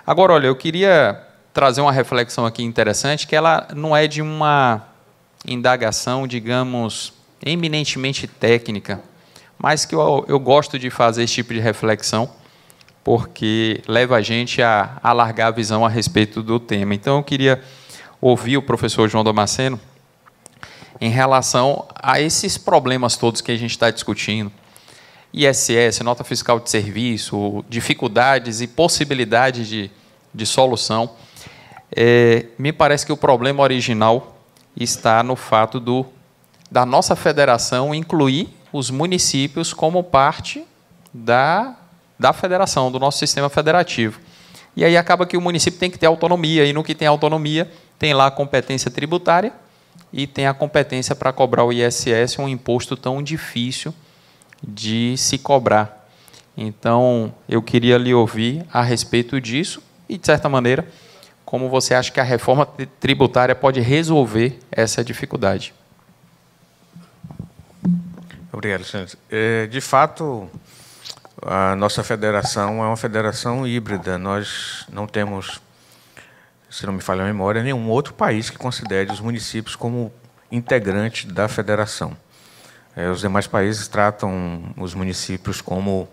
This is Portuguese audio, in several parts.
Agora, olha, eu queria trazer uma reflexão aqui interessante, que ela não é de uma indagação, digamos, eminentemente técnica, mas que eu gosto de fazer esse tipo de reflexão, porque leva a gente a alargar a visão a respeito do tema. Então, eu queria ouvir o professor João Damasceno em relação a esses problemas todos que a gente está discutindo. ISS, nota fiscal de serviço, dificuldades e possibilidades de solução. Me parece que o problema original está no fato da nossa federação incluir os municípios como parte da federação, do nosso sistema federativo. E aí acaba que o município tem que ter autonomia, e no que tem autonomia, tem lá a competência tributária e tem a competência para cobrar o ISS, um imposto tão difícil de se cobrar. Então, eu queria lhe ouvir a respeito disso e, de certa maneira, como você acha que a reforma tributária pode resolver essa dificuldade. Obrigado, Alexandre. De fato, a nossa federação é uma federação híbrida. Nós não temos, se não me falha a memória, nenhum outro país que considere os municípios como integrantes da federação. Os demais países tratam os municípios como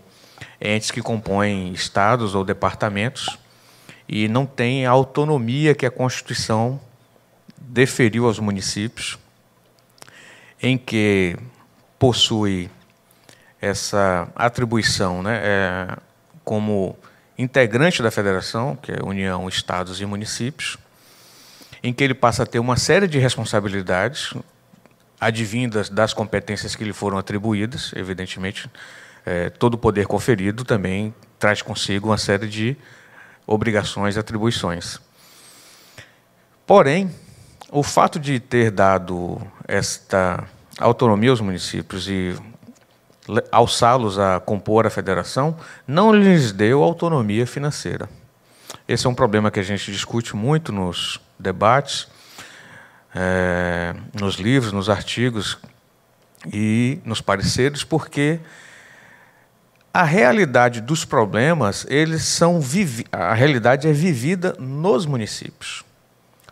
entes que compõem estados ou departamentos e não têm a autonomia que a Constituição deferiu aos municípios, em que possui essa atribuição, né, como integrante da federação, que é União, Estados e Municípios, em que ele passa a ter uma série de responsabilidades advindas das competências que lhe foram atribuídas. Evidentemente, todo o poder conferido também traz consigo uma série de obrigações e atribuições. Porém, o fato de ter dado esta autonomia aos municípios e alçá-los a compor a federação não lhes deu autonomia financeira. Esse é um problema que a gente discute muito nos debates, nos livros, nos artigos e nos pareceres, porque a realidade dos problemas, a realidade é vivida nos municípios.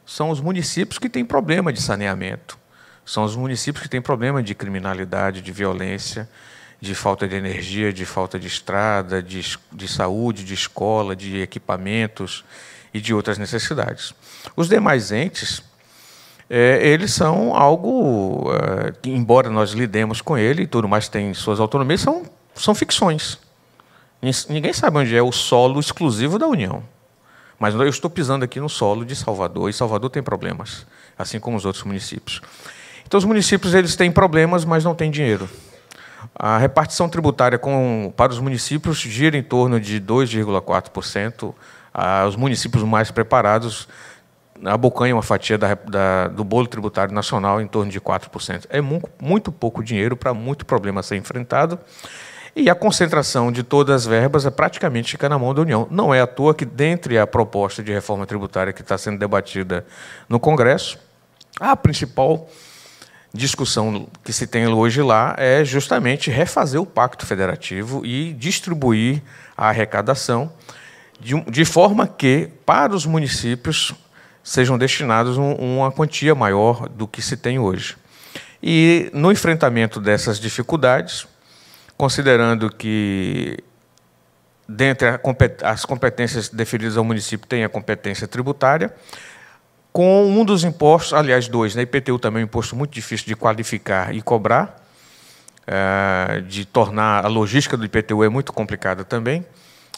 São os municípios que têm problema de saneamento, são os municípios que têm problema de criminalidade, de violência, de falta de energia, de falta de estrada, de saúde, de escola, de equipamentos e de outras necessidades. Os demais entes, eles são algo que, embora nós lidemos com ele e tudo mais tem suas autonomias, são ficções. Ninguém sabe onde é o solo exclusivo da União. Mas eu estou pisando aqui no solo de Salvador, e Salvador tem problemas, assim como os outros municípios. Então, os municípios eles têm problemas, mas não têm dinheiro. A repartição tributária para os municípios gira em torno de 2,4%. Os municípios mais preparados abocanham uma fatia do bolo tributário nacional em torno de 4%. É muito pouco dinheiro para muito problema a ser enfrentado. E a concentração de todas as verbas praticamente fica na mão da União. Não é à toa que, dentre a proposta de reforma tributária que está sendo debatida no Congresso, a principal discussão que se tem hoje lá é justamente refazer o Pacto Federativo e distribuir a arrecadação de forma que, para os municípios, sejam destinados uma quantia maior do que se tem hoje. E, no enfrentamento dessas dificuldades, considerando que, dentre as competências deferidas ao município, tem a competência tributária, com um dos impostos, aliás, dois, né? IPTU também é um imposto muito difícil de qualificar e cobrar, de tornar a logística do IPTU é muito complicada também,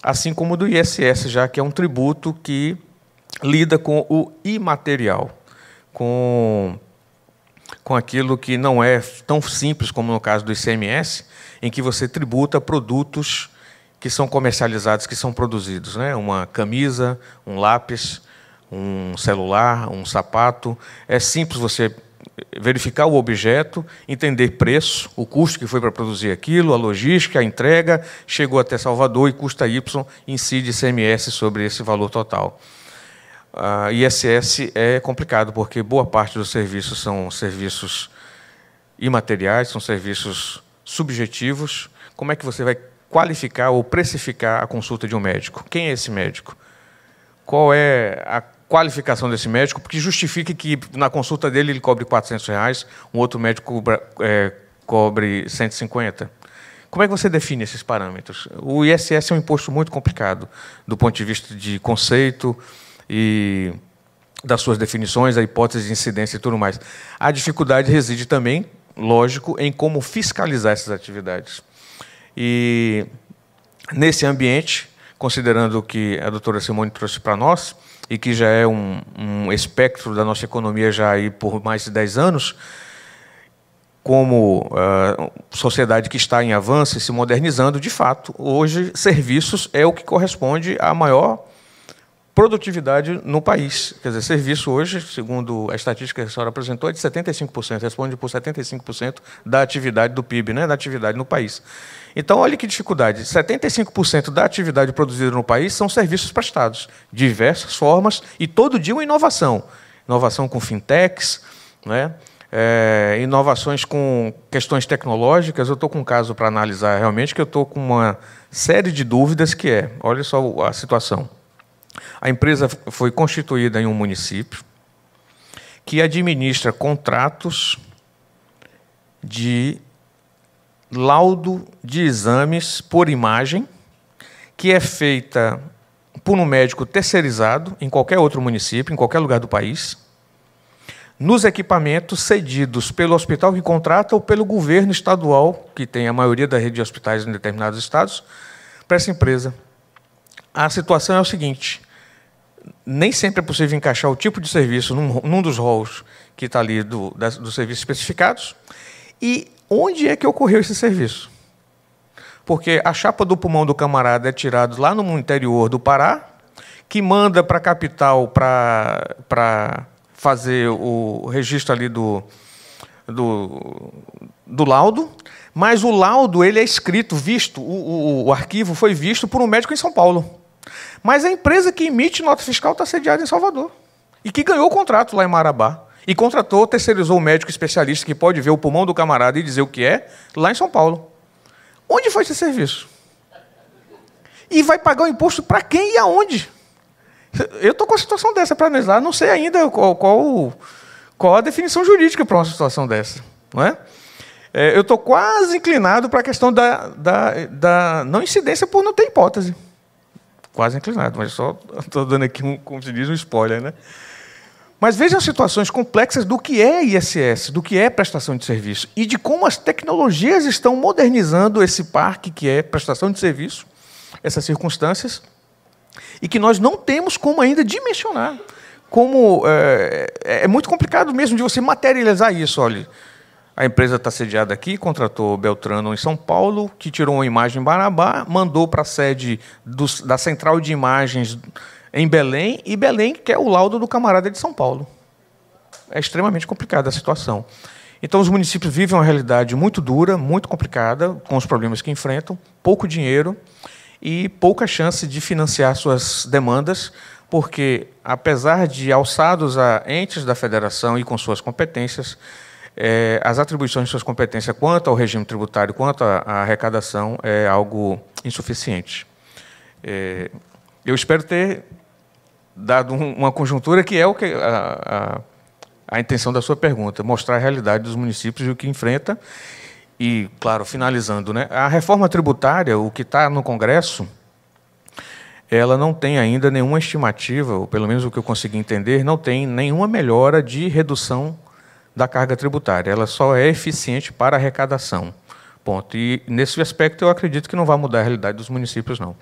assim como do ISS, já que é um tributo que lida com o imaterial, com aquilo que não é tão simples como no caso do ICMS, em que você tributa produtos que são comercializados, que são produzidos, né? Uma camisa, um lápis, um celular, um sapato. É simples você verificar o objeto, entender preço, o custo que foi para produzir aquilo, a logística, a entrega, chegou até Salvador e custa Y, incide ICMS sobre esse valor total. ISS é complicado, porque boa parte dos serviços são serviços imateriais, são serviços subjetivos. Como é que você vai qualificar ou precificar a consulta de um médico? Quem é esse médico? qual é a qualificação desse médico, porque justifique que na consulta dele ele cobre R$ 400, um outro médico cobre 150. Como é que você define esses parâmetros? O ISS é um imposto muito complicado, do ponto de vista de conceito e das suas definições, a hipótese de incidência e tudo mais. A dificuldade reside também, lógico, em como fiscalizar essas atividades. E, nesse ambiente, considerando o que a doutora Simone trouxe para nós, e que já é um espectro da nossa economia já aí por mais de 10 anos, como sociedade que está em avanço e se modernizando, de fato, hoje, serviços é o que corresponde à maior produtividade no país. Quer dizer, serviço hoje, segundo a estatística que a senhora apresentou, é de 75%, responde por 75% da atividade do PIB, né, da atividade no país. Então, olha que dificuldade, 75% da atividade produzida no país são serviços prestados, de diversas formas, e todo dia uma inovação. Inovação com fintechs, né, inovações com questões tecnológicas. Eu estou com um caso para analisar realmente, que eu estou com uma série de dúvidas, que é, olha só a situação. A empresa foi constituída em um município que administra contratos de laudo de exames por imagem, que é feita por um médico terceirizado em qualquer outro município, em qualquer lugar do país, nos equipamentos cedidos pelo hospital que contrata ou pelo governo estadual, que tem a maioria da rede de hospitais em determinados estados, para essa empresa. A situação é o seguinte: nem sempre é possível encaixar o tipo de serviço num dos rolos que está ali dos serviços especificados. E onde é que ocorreu esse serviço? Porque a chapa do pulmão do camarada é tirada lá no interior do Pará, que manda para a capital para fazer o registro ali do laudo, mas o laudo ele é escrito, visto, o arquivo foi visto por um médico em São Paulo. Mas a empresa que emite nota fiscal está sediada em Salvador, e que ganhou o contrato lá em Marabá, e contratou, terceirizou o médico especialista que pode ver o pulmão do camarada e dizer o que é, lá em São Paulo. Onde foi esse serviço? E vai pagar o imposto para quem e aonde? Eu estou com uma situação dessa para analisar, não sei ainda qual a definição jurídica para uma situação dessa. Não é? Eu estou quase inclinado para a questão da não incidência por não ter hipótese. Quase inclinado, mas só estou dando aqui, como se diz, um spoiler, né? Mas vejam as situações complexas do que é ISS, do que é prestação de serviço, e de como as tecnologias estão modernizando esse parque que é prestação de serviço, essas circunstâncias, e que nós não temos como ainda dimensionar. Como é muito complicado mesmo de você materializar isso. Olha, a empresa está sediada aqui, contratou Beltrano em São Paulo, que tirou uma imagem em Marabá, mandou para a sede da central de imagens em Belém, e Belém quer o laudo do camarada de São Paulo. É extremamente complicada a situação. Então, os municípios vivem uma realidade muito dura, muito complicada, com os problemas que enfrentam, pouco dinheiro e pouca chance de financiar suas demandas, porque, apesar de alçados a entes da federação e com suas competências, as atribuições de suas competências quanto ao regime tributário, quanto à arrecadação, é algo insuficiente. Eu espero ter dado uma conjuntura que é o que a intenção da sua pergunta, mostrar a realidade dos municípios e o que enfrenta. E, claro, finalizando, né, a reforma tributária, o que está no Congresso, ela não tem ainda nenhuma estimativa, ou pelo menos o que eu consegui entender, não tem nenhuma melhora de redução da carga tributária. Ela só é eficiente para a arrecadação. Ponto. E, nesse aspecto, eu acredito que não vai mudar a realidade dos municípios, não.